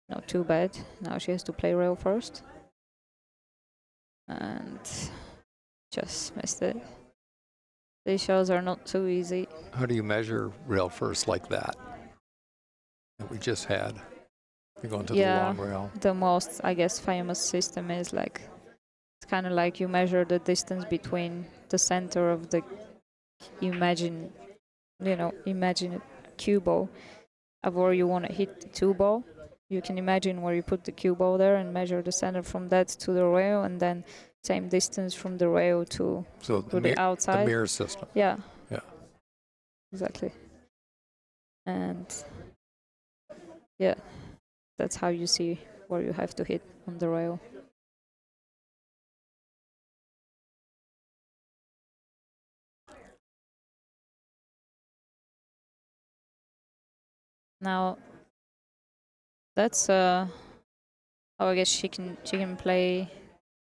not too bad. Now she has to play rail first. And just missed it. These shots are not too easy. How do you measure rail first like that we just had? You're going to the long rail. The most, I guess, famous system is like, it's kind of like you measure the distance between the center of the imagine a cue ball of where you want to hit the 2-ball. You can imagine where you put the cue ball there and measure the center from that to the rail, and then same distance from the rail to the outside. The mirror system. Yeah. Yeah. Exactly. And yeah, that's how you see where you have to hit on the rail. Now, that's oh, I guess she can play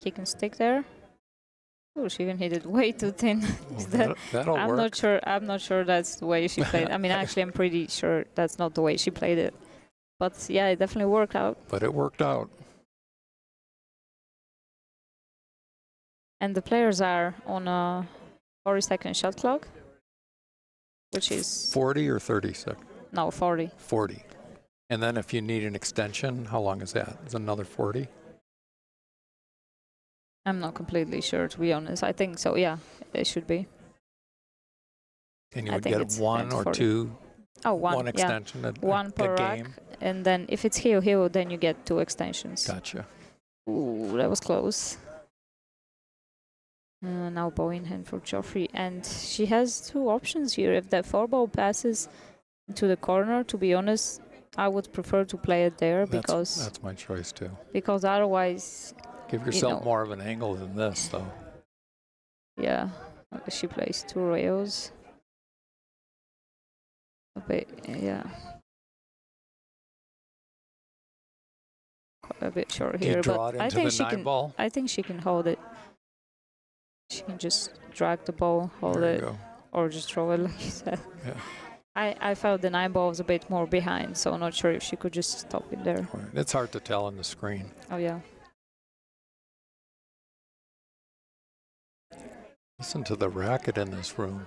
kick and stick there. Oh, she even hit it way too thin. That'll I'm work. I'm not sure that's the way she played. I mean, actually, I'm pretty sure that's not the way she played it. But yeah, it definitely worked out. But it worked out. And the players are on a 40-second shot clock, which is 40 or 30 seconds. No, 40. 40. And then if you need an extension, how long is that? Is it another 40? I'm not completely sure, to be honest. I think so, yeah. It should be. And you would get one or 40. two? Oh, one extension one per rack. game? And then if it's heel, then you get 2 extensions. Gotcha. Ooh, that was close. Now ball in hand for Joffrey, and she has two options here. If that 4-ball passes to the corner, to be honest, I would prefer to play it there because that's my choice too. Because otherwise, Give yourself more of an angle than this, though. Yeah, she plays 2 rails. A bit, yeah. A bit short Do you here, draw but it I into think the she 9 can. ball? I think she can hold it. She can just drag the ball, hold There you it, go. or just throw it like you said. Yeah. I felt the 9 ball was a bit more behind, so I'm not sure if she could just stop it there. Right. It's hard to tell on the screen. Oh yeah. Listen to the racket in this room.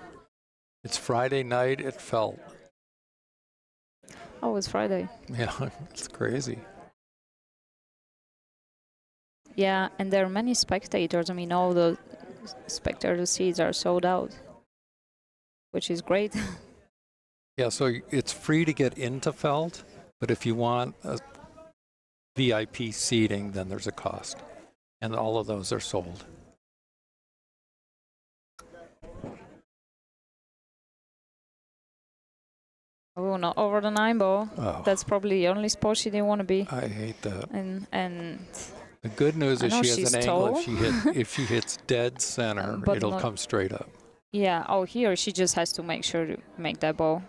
It's Friday night. It felt. Oh, it's Friday. Yeah, it's crazy. Yeah, and there are many spectators. I mean, all the spectator seats are sold out, which is great. Yeah, so it's free to get into Felt, but if you want a VIP seating, then there's a cost. And all of those are sold. Oh, not over the 9 ball. Oh. That's probably the only spot she didn't want to be. I hate that. And the good news is she has an angle. Tall. If she hits dead center, But it'll come straight up. Yeah. Oh, here she just has to make sure to make that ball.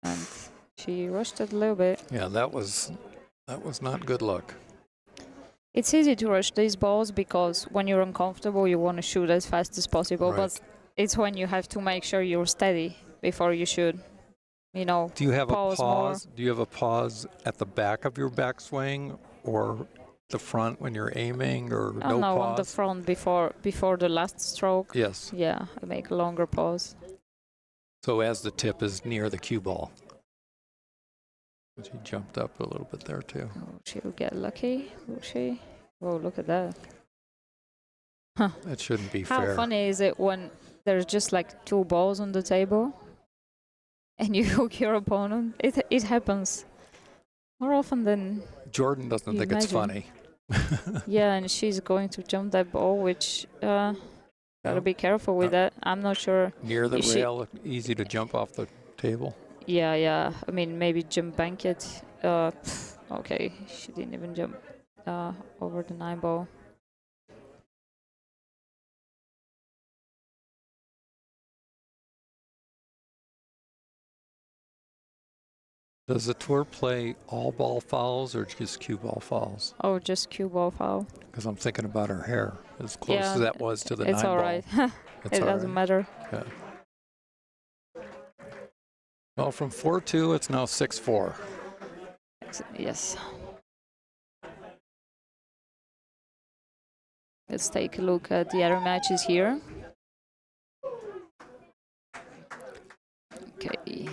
And she rushed it a little bit. Yeah, that was not good luck. It's easy to rush these balls because when you're uncomfortable, you want to shoot as fast as possible. Right. But it's when you have to make sure you're steady before you shoot. You know, Do you have a pause pause? more. Do you have a pause at the back of your backswing or the front when you're aiming, or no no, pause? on the front before the last stroke. Yes. Yeah, I make a longer pause. So as the tip is near the cue ball. She jumped up a little bit there too. Oh, she'll get lucky, will she? Oh, look at that. Huh. That shouldn't be How fair. funny is it when there's just like 2 balls on the table and you hook your opponent? It happens more often than Jordan doesn't you think it's imagine. funny. Yeah, and she's going to jump that ball, which gotta be careful with that. I'm not sure. Near the if she- rail, easy to jump off the table. Yeah. I mean, maybe jump bank it. Okay, she didn't even jump over the 9 ball. Does the tour play all ball fouls or just cue ball fouls? Oh, just cue ball foul. Because I'm thinking about her hair. As close Yeah, as that was to the 9 it's ball. all right. It's It all doesn't right. matter. Yeah. Well, from 4-2, it's now 6-4. Yes. Let's take a look at the other matches here. Okay.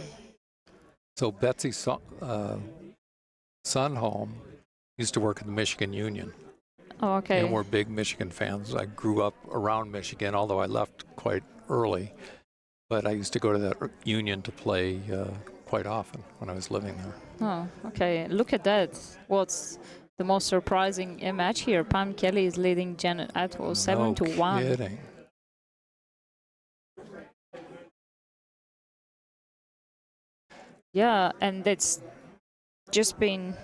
So Betsy Sunholm used to work at the Michigan Union. Oh, okay. And we're big Michigan fans. I grew up around Michigan, although I left quite early. But I used to go to that union to play quite often when I was living there. Oh, okay. Look at that. What's the most surprising match here? Pam Kelly is leading Janet Atwell 7-1. No kidding. Yeah, and it's just been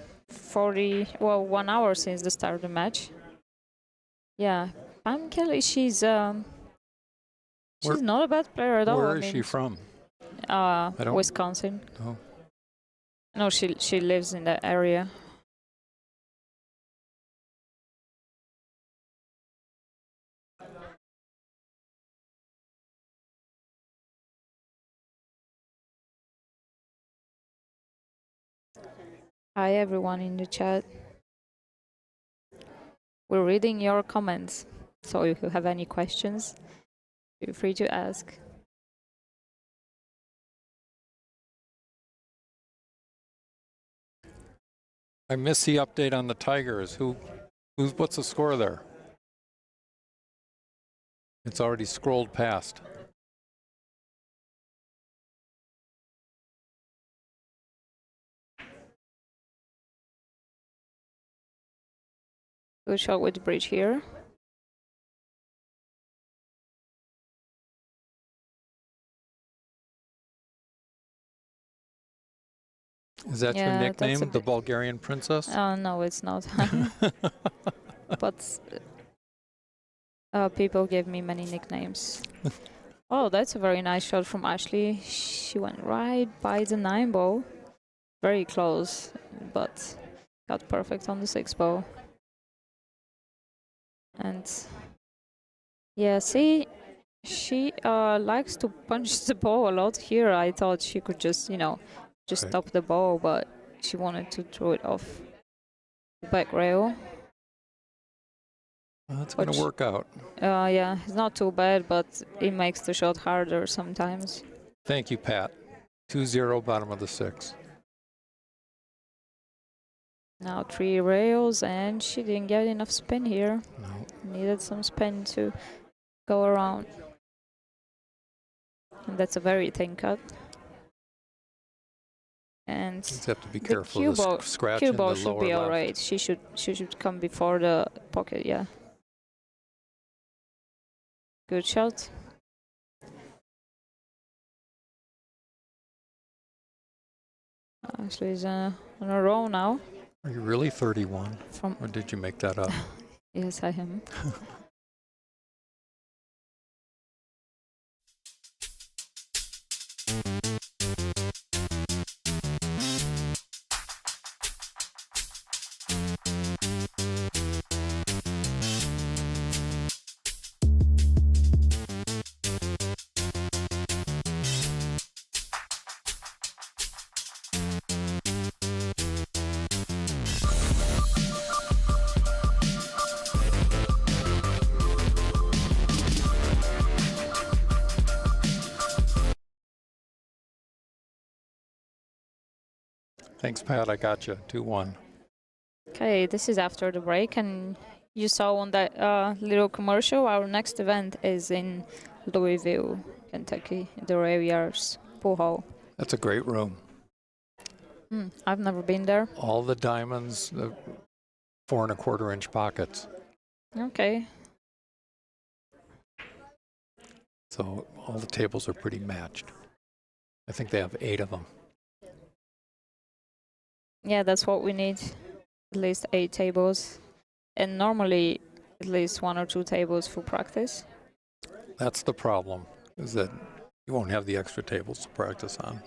1 hour since the start of the match. Yeah, Pam Kelly, she's not a bad player at all. Where I is mean, she from? Wisconsin. Oh. No, she lives in that area. Hi everyone in the chat. We're reading your comments, so if you have any questions, feel free to ask. I missed the update on the Tigers. What's the score there? It's already scrolled past. Good shot with the bridge here. Is that your nickname, the Bulgarian princess? No, it's not. But people give me many nicknames. Oh, that's a very nice shot from Ashley. She went right by the 9 ball. Very close, but got perfect on the 6 ball. And yeah, see, she likes to punch the ball a lot here. I thought she could just, just stop the ball, but she wanted to throw it off the back rail. Well, that's going to work out. Yeah, it's not too bad, but it makes the shot harder sometimes. Thank you, Pat. 2-0, bottom of the 6. Now 3 rails, and she didn't get enough spin here. No. Needed some spin to go around. And that's a very thin cut. And You have to be careful cue of the ball, scratch cue in the ball lower should be left. all right. She should come before the pocket, yeah. Good shot. Actually, is on a roll now. Are you really 31? Or did you make that up? Yes, I am. Thanks, Pat. I got you. 2-1. Okay, this is after the break, and you saw on that little commercial, our next event is in Louisville, Kentucky, the Billiards pool hall. That's a great room. I've never been there. All the diamonds, 4 1/4-inch pockets. Okay. So all the tables are pretty matched. I think they have 8 of them. Yeah, that's what we need. At least 8 tables. And normally at least 1 or 2 tables for practice. That's the problem, is that you won't have the extra tables to practice on.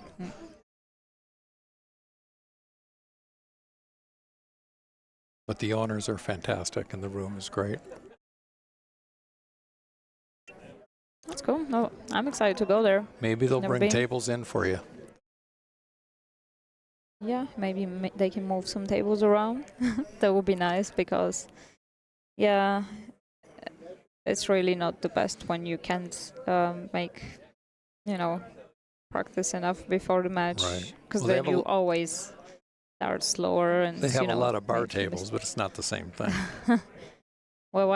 But the owners are fantastic and the room is great. That's cool. No, I'm excited to go there. Maybe they'll Never bring been. tables in for you. Yeah, maybe they can move some tables around. That would be nice because, yeah, it's really not the best when you can't make, practice enough before the match. Right. Because Well, then you always start slower. And They have a lot of bar make tables, but it's not the same thing. Well,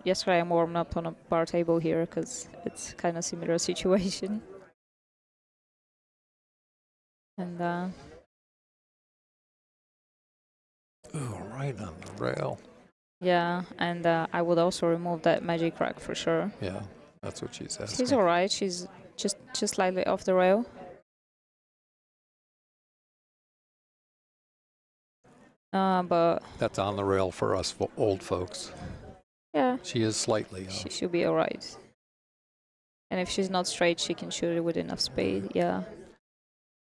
yesterday I warmed up on a bar table here because it's kind of similar situation. And Ooh, right on the rail. yeah, and I would also remove that magic rack for sure. Yeah, that's what she's asking. She's all right. She's just slightly off the rail. But That's on the rail for us old folks. yeah, She is slightly. she should be all right. And if she's not straight, she can shoot it with enough speed. Yeah,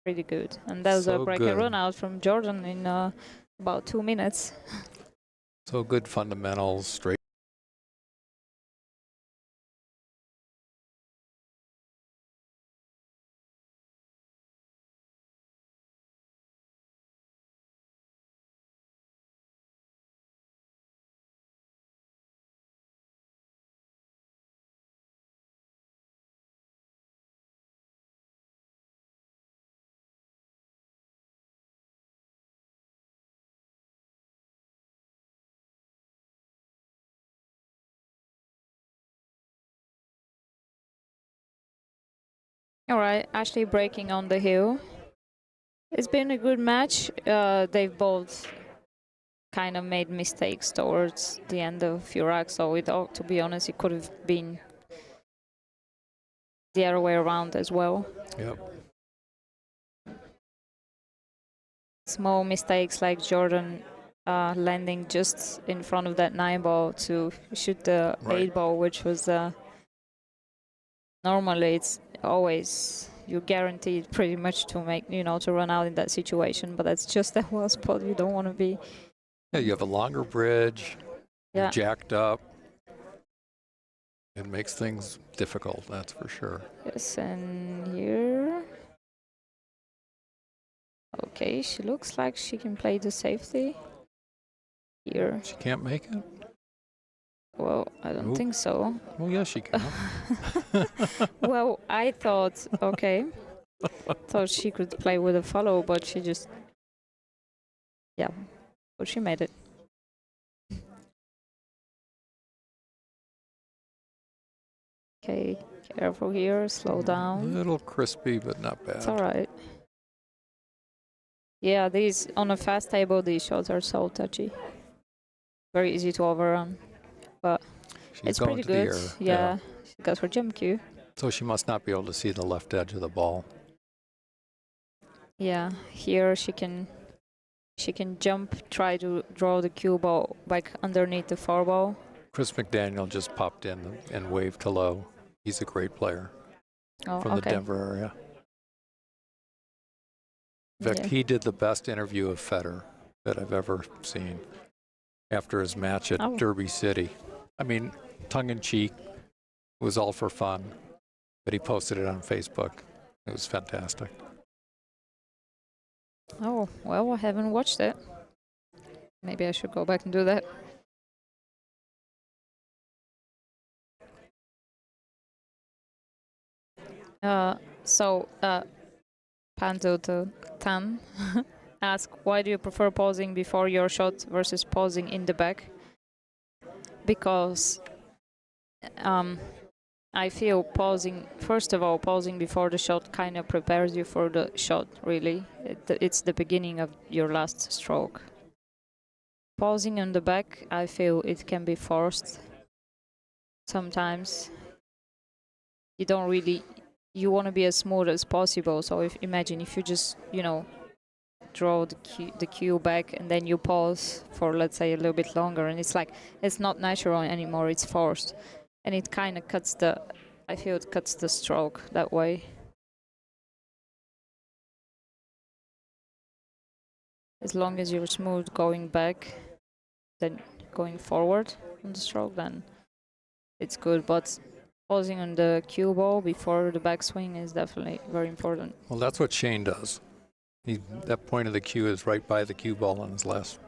pretty good. And that was So a break good. and run out from Jordan in about 2 minutes. So good fundamentals, straight. All right, Ashley breaking on the hill. It's been a good match. They've both kind of made mistakes towards the end of a few racks. So to be honest, it could have been the other way around as well. Yep. Small mistakes like Jordan landing just in front of that 9 ball to shoot the 8 ball, which was normally it's always you're guaranteed pretty much to make, to run out in that situation, but that's just that one spot you don't want to be. Yeah, you have a longer bridge, you're jacked up. It makes things difficult, that's for sure. Yes, and here. Okay, she looks like she can play the safety. Here. She can't make it? Well, I don't think so. Well, yes, she can. Well, I thought, thought she could play with a follow, but she just, but she made it. Okay, careful here, slow down. A little crispy, but not bad. It's all right. Yeah, these, on a fast table, these shots are so touchy. Very easy to overrun, but it's pretty good. Yeah, she got her jump cue. So she must not be able to see the left edge of the ball. Yeah, here she can jump, try to draw the cue ball back underneath the 4 ball. Chris McDaniel just popped in and waved hello. He's a great player from the Denver area. In fact, he did the best interview of Federer that I've ever seen after his match at Derby City. I mean, tongue-in-cheek, it was all for fun, but he posted it on Facebook. It was fantastic. Oh, well, I haven't watched it. Maybe I should go back and do that. Panzo to Tan ask, why do you prefer pausing before your shot versus pausing in the back? Because I feel pausing, first of all, pausing before the shot kind of prepares you for the shot, really. It's the beginning of your last stroke. Pausing on the back, I feel it can be forced sometimes. You want to be as smooth as possible. So imagine if you just, draw the cue back and then you pause for, let's say, a little bit longer, and it's not natural anymore, it's forced. And it kind of I feel it cuts the stroke that way. As long as you're smooth going back, then going forward on the stroke, then it's good. But pausing on the cue ball before the backswing is definitely very important. Well, that's what Shane does. That point of the cue is right by the cue ball on his last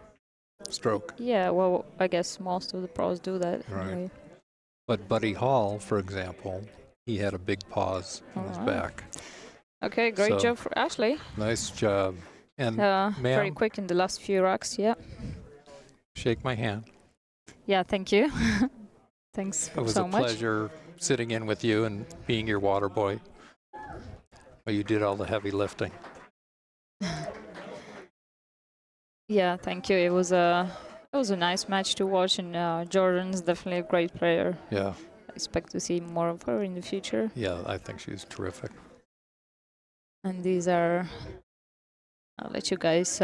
stroke. Yeah, well, I guess most of the pros do that. Right. Anyway. But Buddy Hall, for example, he had a big pause on his back. Okay, great job for Ashley. Nice job. And very quick in the last few racks, yeah. Shake my hand. Yeah, thank you. Thanks so much. It was a pleasure sitting in with you and being your water boy. But you did all the heavy lifting. Yeah, thank you. It was a nice match to watch, and Jordan's definitely a great player. Yeah. I expect to see more of her in the future. Yeah, I think she's terrific. And these are, I'll let you guys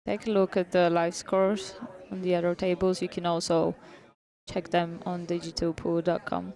take a look at the live scores on the other tables. You can also check them on digitalpool.com.